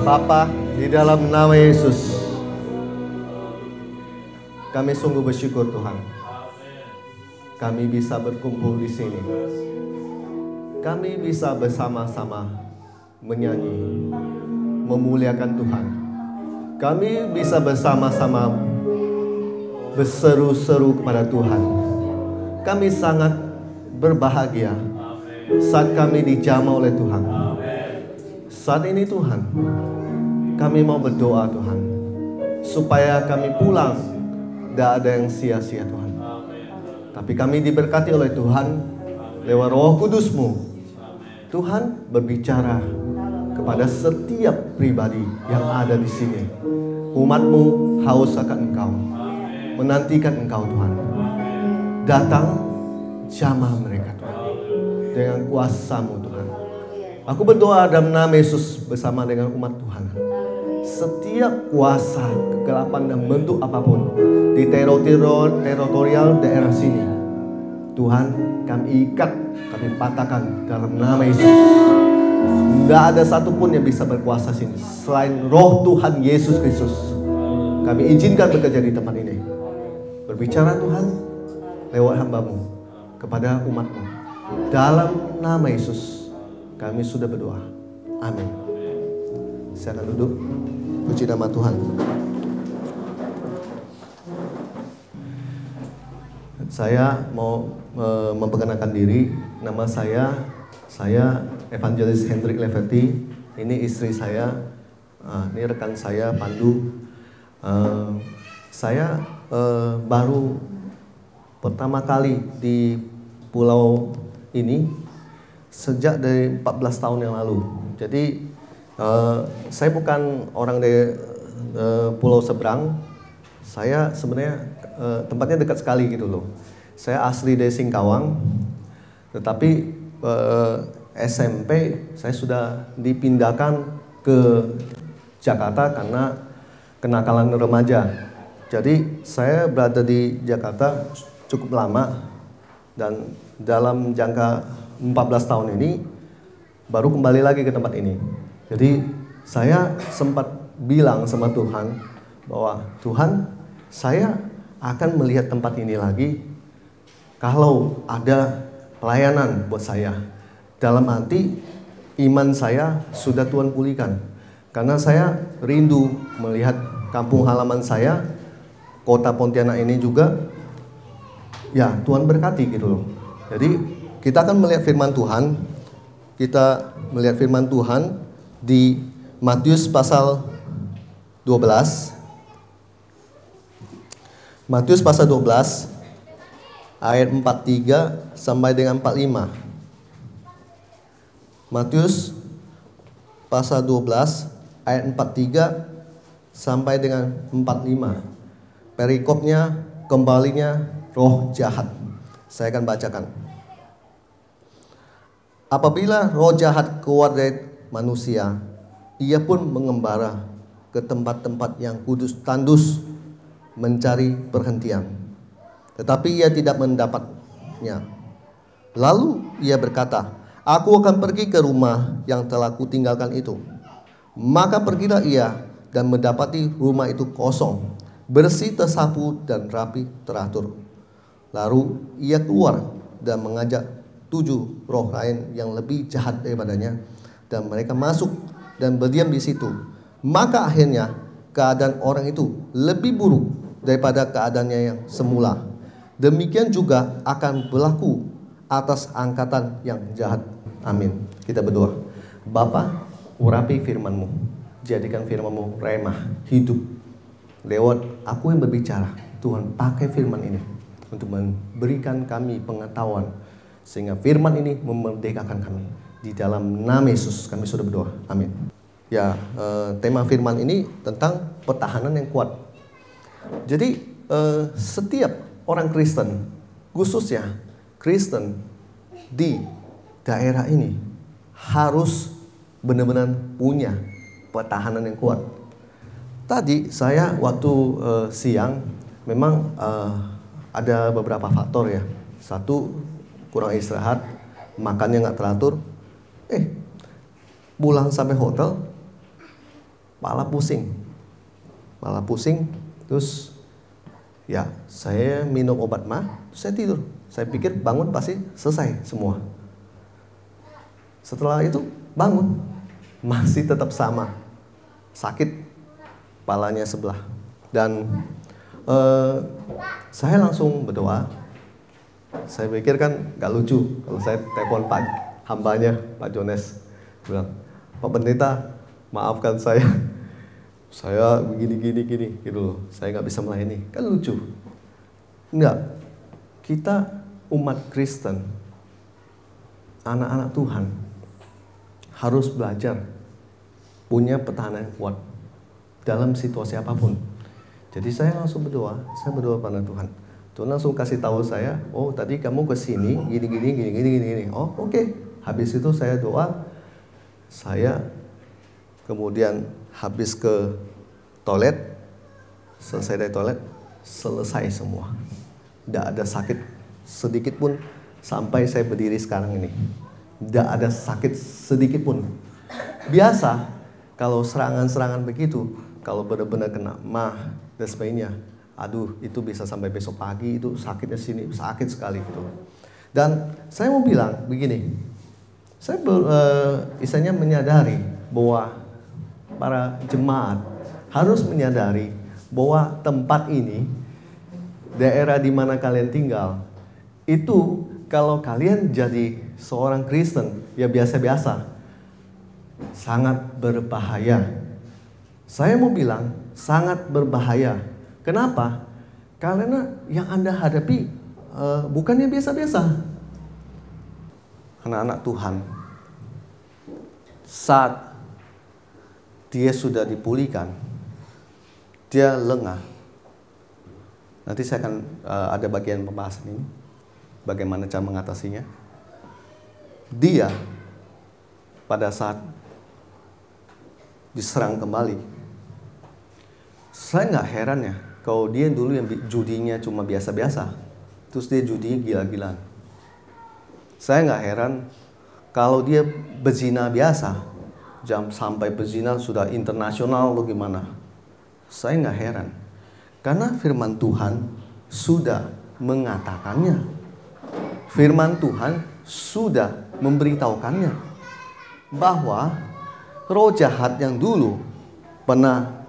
Bapa, di dalam nama Yesus, kami sungguh bersyukur Tuhan. Kami bisa berkumpul di sini. Kami bisa bersama-sama menyanyi, memuliakan Tuhan. Kami bisa bersama-sama berseru-seru kepada Tuhan. Kami sangat berbahagia saat kami dijamah oleh Tuhan. Saat ini Tuhan, kami mau berdoa Tuhan, supaya kami pulang tidak ada yang sia-sia Tuhan. Tapi kami diberkati oleh Tuhan lewat Roh Kudus-Mu. Tuhan berbicara kepada setiap pribadi yang ada di sini. Umat-Mu haus akan Engkau, menantikan Engkau Tuhan. Datang jamah mereka Tuhan, dengan kuasa-Mu Tuhan. Aku berdoa dalam nama Yesus bersama dengan umat Tuhan. Setiap kuasa, kegelapan dan bentuk apapun di teritorial daerah sini, Tuhan kami ikat, kami patahkan dalam nama Yesus. Tidak ada satupun yang bisa berkuasa sini selain Roh Tuhan Yesus Kristus. Kami izinkan bekerja di tempat ini. Berbicara Tuhan lewat hamba-Mu kepada umat-Mu. Dalam nama Yesus kami sudah berdoa. Amin. Silakan duduk. Puji nama Tuhan. Saya mau memperkenalkan diri. Nama saya Evangelis Hendrik Leverty. Ini istri saya. Ini rekan saya Pandu. Saya baru pertama kali di pulau ini sejak dari 14 tahun yang lalu. Jadi saya bukan orang dari pulau seberang. Saya sebenarnya tempatnya dekat sekali gitu loh. Saya asli dari Singkawang, tetapi SMP saya sudah dipindahkan ke Jakarta karena kenakalan remaja. Jadi saya berada di Jakarta cukup lama, dan dalam jangka 14 tahun ini baru kembali lagi ke tempat ini. Jadi saya sempat bilang sama Tuhan bahwa Tuhan, saya akan melihat tempat ini lagi kalau ada pelayanan buat saya. Dalam arti iman saya sudah Tuhan pulihkan. Karena saya rindu melihat kampung halaman saya, kota Pontianak ini juga. Ya, Tuhan berkati gitu loh. Jadi kita akan melihat firman Tuhan. Kita melihat firman Tuhan di Matius pasal 12. Matius pasal 12 ayat 43 sampai dengan 45. Matius pasal 12 ayat 43 sampai dengan 45. Perikopnya kembalinya roh jahat. Saya akan bacakan. Apabila roh jahat keluar dari manusia, ia pun mengembara ke tempat-tempat yang kudus tandus mencari perhentian. Tetapi ia tidak mendapatnya. Lalu ia berkata, "Aku akan pergi ke rumah yang telah kutinggalkan itu." Maka pergilah ia dan mendapati rumah itu kosong, bersih, tersapu, dan rapi teratur. Lalu ia keluar dan mengajak 7 roh lain yang lebih jahat daripadanya, dan mereka masuk dan berdiam di situ. Maka akhirnya keadaan orang itu lebih buruk daripada keadaannya yang semula. Demikian juga akan berlaku atas angkatan yang jahat. Amin. Kita berdoa. Bapa, urapi firman-Mu. Jadikan firman-Mu remah, hidup. Lewat aku yang berbicara, Tuhan pakai firman ini untuk memberikan kami pengetahuan, sehingga firman ini memerdekakan kami. Di dalam nama Yesus kami sudah berdoa. Amin. Ya, tema firman ini tentang pertahanan yang kuat. Jadi setiap orang Kristen, khususnya Kristen di daerah ini, harus benar-benar punya pertahanan yang kuat. Tadi saya waktu siang memang ada beberapa faktor ya. Satu, kurang istirahat, makannya nggak teratur. Pulang sampai hotel Malah pusing, terus ya saya minum obat mah, saya tidur. Saya pikir bangun pasti selesai semua. Setelah itu bangun, masih tetap sama, sakit kepalanya sebelah. Dan saya langsung berdoa. Saya pikir kan gak lucu kalau saya telepon Pak hambanya, Pak Jones, bilang, Pak Pendeta, maafkan saya begini gitu loh, saya gak bisa melayani. Kan lucu. Enggak, kita umat Kristen, anak-anak Tuhan, harus belajar punya pertahanan yang kuat dalam situasi apapun. Jadi saya langsung berdoa, saya berdoa pada Tuhan. Tuhan langsung kasih tahu saya, oh tadi kamu ke sini gini. Oh oke. Habis itu saya doa, saya kemudian habis ke toilet, selesai dari toilet, selesai semua. Tidak ada sakit sedikit pun sampai saya berdiri sekarang ini. Tidak ada sakit sedikit pun. Biasa kalau serangan-serangan begitu, kalau benar-benar kena mah dan sebagainya, aduh itu bisa sampai besok pagi, itu sakitnya sini, sakit sekali gitu. Dan saya mau bilang begini, saya istilahnya menyadari bahwa para jemaat harus menyadari bahwa tempat ini, daerah di mana kalian tinggal, itu kalau kalian jadi seorang Kristen ya biasa-biasa, sangat berbahaya. Saya mau bilang sangat berbahaya. Kenapa? Karena yang Anda hadapi bukannya biasa-biasa. Anak-anak Tuhan, saat dia sudah dipulihkan, dia lengah. Nanti saya akan ada bagian pembahasan ini, bagaimana cara mengatasinya. Dia pada saat diserang kembali, saya nggak heran ya kalau dia dulu yang judinya cuma biasa-biasa, terus dia judinya gila-gilaan. Saya nggak heran kalau dia berzina biasa, sampai berzina sudah internasional atau gimana. Saya nggak heran, karena firman Tuhan sudah mengatakannya. Firman Tuhan sudah memberitahukannya bahwa roh jahat yang dulu pernah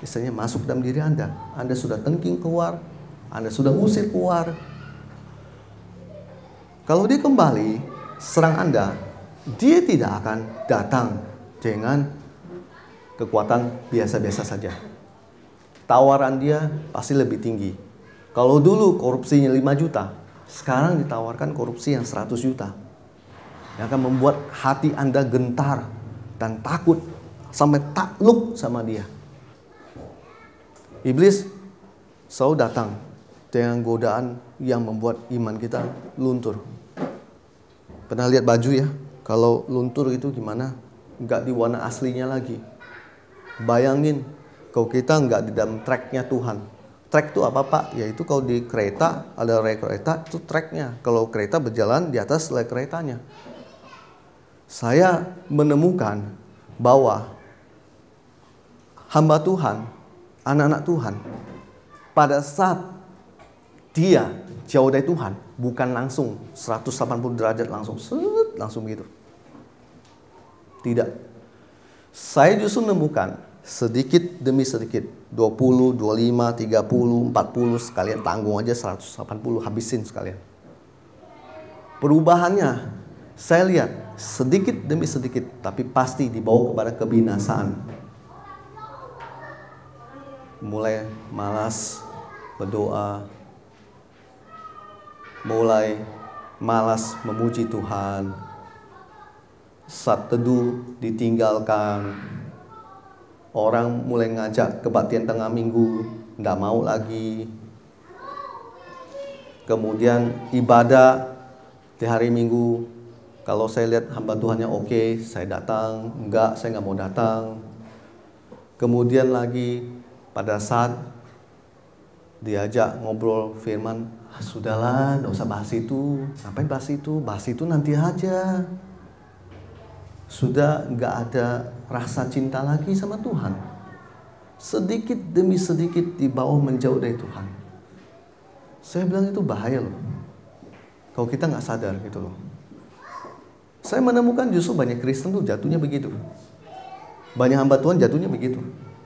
istilahnya masuk dalam diri Anda sudah tengking keluar, Anda sudah usir keluar. Kalau dia kembali serang Anda, dia tidak akan datang dengan kekuatan biasa-biasa saja. Tawaran dia pasti lebih tinggi. Kalau dulu korupsinya 5 juta, sekarang ditawarkan korupsi yang 100 juta. Yang akan membuat hati Anda gentar dan takut sampai takluk sama dia. Iblis selalu datang dengan godaan yang membuat iman kita luntur. Pernah lihat baju ya? Kalau luntur itu gimana? Nggak di warna aslinya lagi. Bayangin kalau kita nggak di dalam tracknya Tuhan. Track itu apa Pak? Yaitu kalau di kereta, ada rel kereta, itu tracknya. Kalau kereta berjalan di atas rel keretanya. Saya menemukan bahwa hamba Tuhan, anak-anak Tuhan, pada saat dia jauh dari Tuhan, bukan langsung 180 derajat langsung gitu. Tidak. Saya justru menemukan sedikit demi sedikit, 20, 25, 30, 40, sekalian tanggung aja 180, habisin sekalian. Perubahannya saya lihat sedikit demi sedikit, tapi pasti dibawa kepada kebinasaan. Mulai malas berdoa, mulai malas memuji Tuhan, saat teduh ditinggalkan, orang mulai ngajak kebaktian tengah minggu, nggak mau lagi. Kemudian ibadah di hari Minggu, kalau saya lihat hamba Tuhannya oke, saya datang. Enggak, saya nggak mau datang. Kemudian lagi pada saat diajak ngobrol firman, sudahlah, nggak usah bahas itu. Ngapain bahas itu? Bahas itu nanti aja. sudah nggak ada rasa cinta lagi sama Tuhan. Sedikit demi sedikit dibawa menjauh dari Tuhan. Saya bilang itu bahaya loh, kalau kita nggak sadar gitu loh. Saya menemukan justru banyak Kristen tuh jatuhnya begitu. Banyak hamba Tuhan jatuhnya begitu.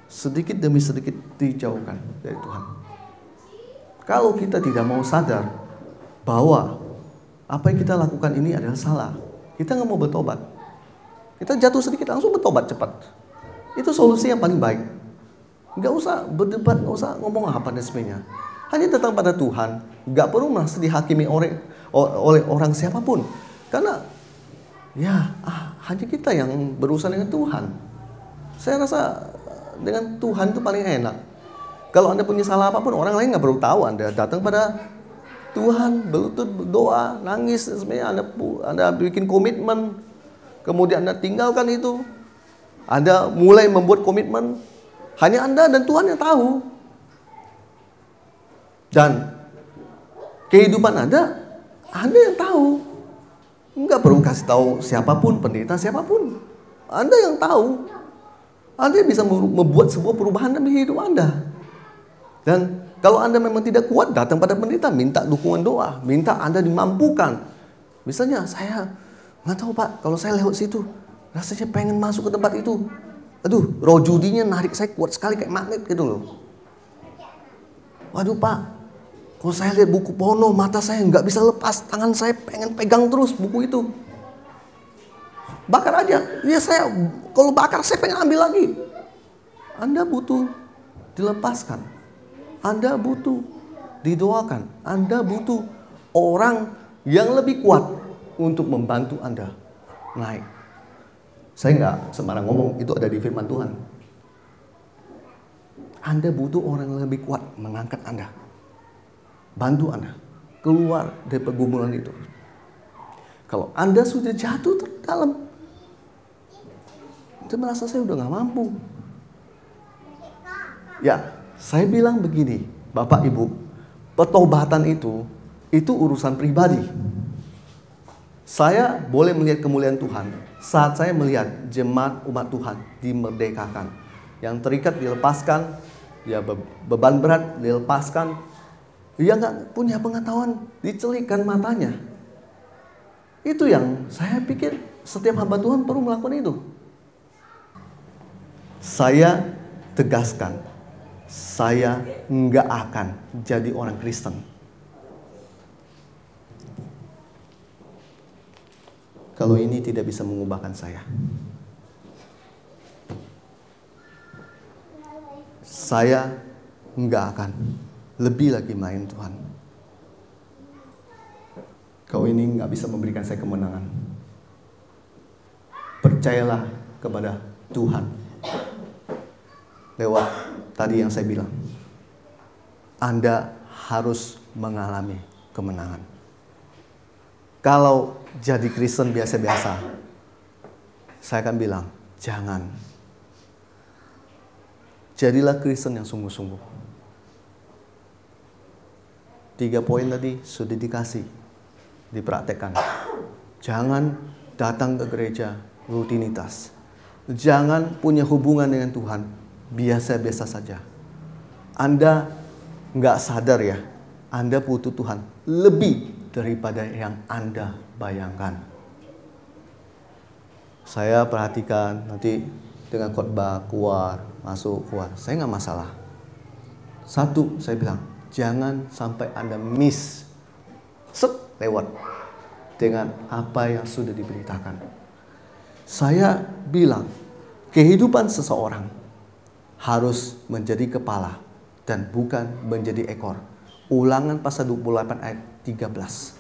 Sedikit demi sedikit dijauhkan dari Tuhan. Kalau kita tidak mau sadar bahwa apa yang kita lakukan ini adalah salah, kita nggak mau bertobat, kita jatuh sedikit langsung bertobat cepat. Itu solusi yang paling baik. Nggak usah berdebat, nggak usah ngomong apa dan sebagainya. Hanya datang pada Tuhan, nggak perlu merasa dihakimi oleh orang siapapun. Karena hanya kita yang berurusan dengan Tuhan. Saya rasa dengan Tuhan itu paling enak. Kalau Anda punya salah apapun, orang lain nggak perlu tahu. Anda datang pada Tuhan, berlutut, berdoa, nangis, sebenarnya Anda bikin komitmen, kemudian Anda tinggalkan itu. Anda mulai membuat komitmen, hanya Anda dan Tuhan yang tahu. Dan kehidupan Anda yang tahu. Enggak perlu kasih tahu siapapun, pendeta siapapun. Anda yang tahu. Anda bisa membuat sebuah perubahan dalam hidup Anda. Dan kalau Anda memang tidak kuat, datang pada pendeta, minta dukungan doa, minta Anda dimampukan. Misalnya saya nggak tahu Pak, kalau saya lewat situ, rasanya pengen masuk ke tempat itu. Aduh, roh judinya narik saya kuat sekali kayak magnet gitu loh. Waduh Pak, kalau saya lihat buku porno, mata saya nggak bisa lepas, tangan saya pengen pegang terus buku itu. Bakar aja. Ya saya, kalau bakar saya pengen ambil lagi. Anda butuh dilepaskan. Anda butuh didoakan. Anda butuh orang yang lebih kuat untuk membantu Anda naik. Saya nggak sembarang ngomong, itu ada di firman Tuhan. Anda butuh orang yang lebih kuat mengangkat Anda. Bantu Anda keluar dari pergumulan itu. Kalau Anda sudah jatuh terdalam, Anda merasa saya udah gak mampu. Ya, saya bilang begini, Bapak Ibu, pertobatan itu urusan pribadi. Saya boleh melihat kemuliaan Tuhan saat saya melihat jemaat umat Tuhan dimerdekakan. Yang terikat dilepaskan, ya beban berat dilepaskan. Dia nggak punya pengetahuan, dicelikkan matanya. Itu yang saya pikir setiap hamba Tuhan perlu melakukan itu. Saya tegaskan, saya nggak akan jadi orang Kristen kalau ini tidak bisa mengubahkan saya. Saya nggak akan lebih lagi main Tuhan. Kau ini nggak bisa memberikan saya kemenangan. Percayalah kepada Tuhan. Lewat tadi yang saya bilang, Anda harus mengalami kemenangan. Kalau jadi Kristen biasa-biasa, saya akan bilang, jangan. Jadilah Kristen yang sungguh-sungguh. 3 poin tadi sudah dikasih, dipraktekkan. Jangan datang ke gereja rutinitas. Jangan punya hubungan dengan Tuhan biasa-biasa saja. Anda nggak sadar ya, Anda butuh Tuhan lebih daripada yang Anda bayangkan. Saya perhatikan nanti dengan khotbah keluar, masuk, keluar. Saya nggak masalah. Satu, saya bilang, jangan sampai Anda miss, lewat dengan apa yang sudah diberitakan. Saya bilang, kehidupan seseorang harus menjadi kepala dan bukan menjadi ekor. Ulangan pasal 28 ayat 13.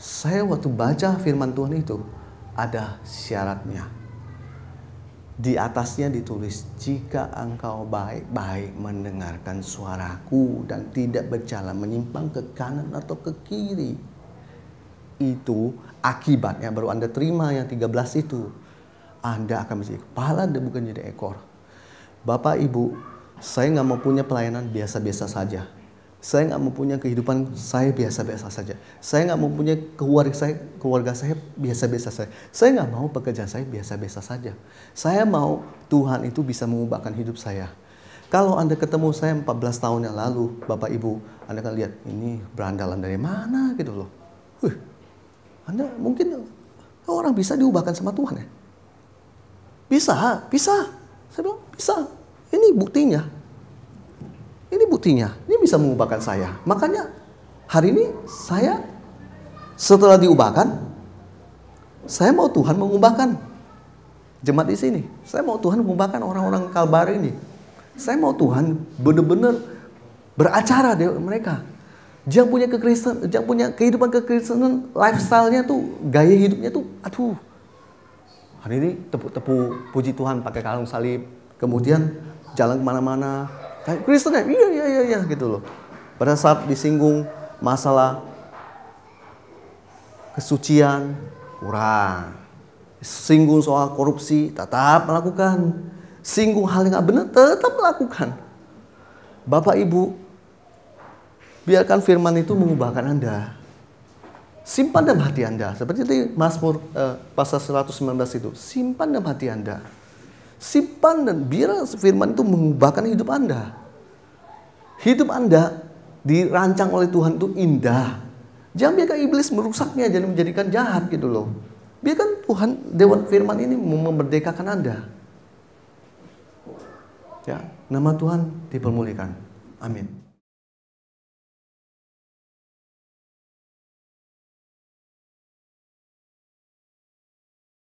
Saya waktu baca firman Tuhan itu, ada syaratnya. Di atasnya ditulis, jika engkau baik-baik mendengarkan suaraku dan tidak berjalan menyimpang ke kanan atau ke kiri. Itu akibatnya baru Anda terima yang 13 itu. Anda akan menjadi kepala dan bukan jadi ekor. Bapak Ibu, saya nggak mau punya pelayanan biasa-biasa saja. Saya nggak mempunyai kehidupan saya biasa-biasa saja. Saya nggak mempunyai keluarga saya biasa-biasa saja. Saya nggak mau pekerjaan saya biasa-biasa saja. Saya mau Tuhan itu bisa mengubahkan hidup saya. Kalau Anda ketemu saya 14 tahun yang lalu, Bapak Ibu, Anda akan lihat ini berandalan dari mana gitu loh. Anda mungkin orang bisa diubahkan sama Tuhan ya? Bisa. Saya bilang bisa. Ini buktinya. Ini bisa mengubahkan saya. Makanya hari ini saya setelah diubahkan, saya mau Tuhan mengubahkan jemaat di sini. Saya mau Tuhan mengubahkan orang-orang Kalbar ini. Saya mau Tuhan benar-benar beracara di mereka. Jangan punya kekristenan, jangan punya kehidupan kekristenan, lifestyle-nya tuh, gaya hidupnya tuh, aduh. Hari ini tepuk-tepuk puji Tuhan pakai kalung salib, kemudian jalan kemana-mana. Kristen ya? Iya gitu loh. Pada saat disinggung masalah kesucian, kurang. Singgung soal korupsi, tetap melakukan. Singgung hal yang gak benar, tetap melakukan. Bapak Ibu, biarkan firman itu mengubahkan Anda. Simpan dalam hati Anda. Seperti di Mazmur pasal 119 itu. Simpan dalam hati Anda. Simpan dan biar firman itu mengubahkan hidup Anda. Hidup Anda dirancang oleh Tuhan itu indah. Jangan biarkan iblis merusaknya jadi menjadikan jahat gitu loh. Biarkan Tuhan, Dewan Firman ini memerdekakan Anda. Ya, nama Tuhan dipermuliakan. Amin.